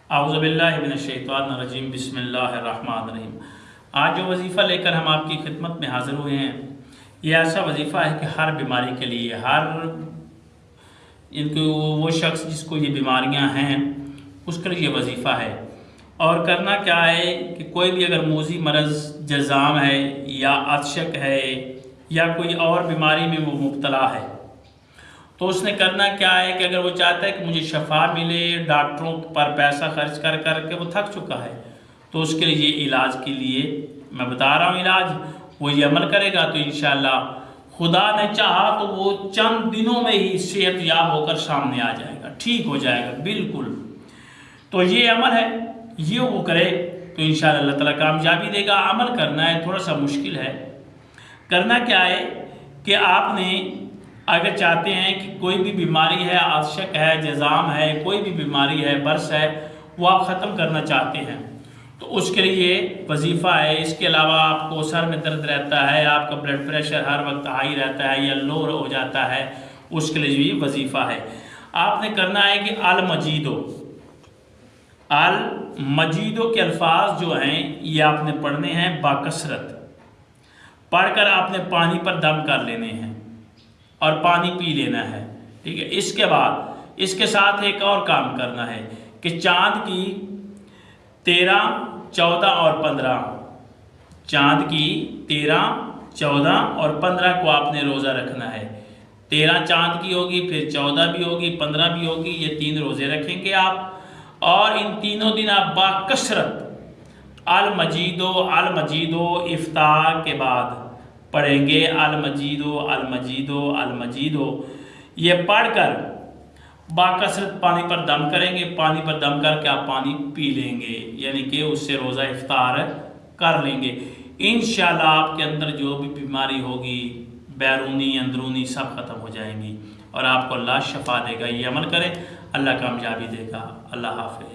आऊज़ुबिल्लाहि मिनश्शैतानिर्रजीम बिस्मिल्लाहिर्रहमानिर्रहीम। आज जो वजीफ़ा लेकर हम आपकी खिदमत में हाज़िर हुए हैं, ये ऐसा वजीफ़ा है कि हर बीमारी के लिए, हर इनको वो शख्स जिसको ये बीमारियां हैं उसके लिए ये वजीफ़ा है। और करना क्या है कि कोई भी अगर मूज़ी मरज़ जज़ाम है या अतशक है या कोई और बीमारी में वो मुब्तला है, तो उसने करना क्या है कि अगर वो चाहता है कि मुझे शफा मिले, डॉक्टरों पर पैसा खर्च कर कर के वो थक चुका है, तो उसके लिए ये इलाज के लिए मैं बता रहा हूँ इलाज, वो ये अमल करेगा तो इंशाअल्लाह खुदा ने चाहा तो वो चंद दिनों में ही सेहत याब होकर सामने आ जाएगा, ठीक हो जाएगा बिल्कुल। तो ये अमल है, ये वो करे तो इंशाअल्लाह अल्लाह ताला कामयाबी देगा। अमल करना है, थोड़ा सा मुश्किल है। करना क्या है कि आपने अगर चाहते हैं कि कोई भी बीमारी है, आशक है, जज़ाम है, कोई भी बीमारी है, बर्स है, वो आप ख़त्म करना चाहते हैं तो उसके लिए वजीफ़ा है। इसके अलावा आपको सर में दर्द रहता है, आपका ब्लड प्रेशर हर वक्त हाई रहता है या लो हो जाता है, उसके लिए भी वजीफ़ा है। आपने करना है कि अल मजीदो के अल्फाज जो हैं ये आपने पढ़ने हैं बाकसरत। पढ़कर आपने पानी पर दम कर लेने हैं और पानी पी लेना है, ठीक है। इसके बाद इसके साथ एक और काम करना है कि चांद की 13, 14 और 15, चांद की 13, 14 और 15 को आपने रोज़ा रखना है। 13 चांद की होगी, फिर 14 भी होगी, 15 भी होगी, ये 3 रोज़े रखेंगे आप। और इन तीनों दिन आप बाकसरत अल मजीदो इफ्तार के बाद पढ़ेंगे अल मजीदो। ये पढ़कर बाकसरत पानी पर दम करेंगे, पानी पर दम करके आप पानी पी लेंगे, यानी कि उससे रोज़ा इफ्तार कर लेंगे। इंशाअल्लाह आपके अंदर जो भी बीमारी होगी, बैरूनी अंदरूनी, सब ख़त्म हो जाएंगी और आपको अल्लाह शफा देगा। ये अमल करें, अल्लाह कामयाबी देगा। अल्लाह हाफ़िज़।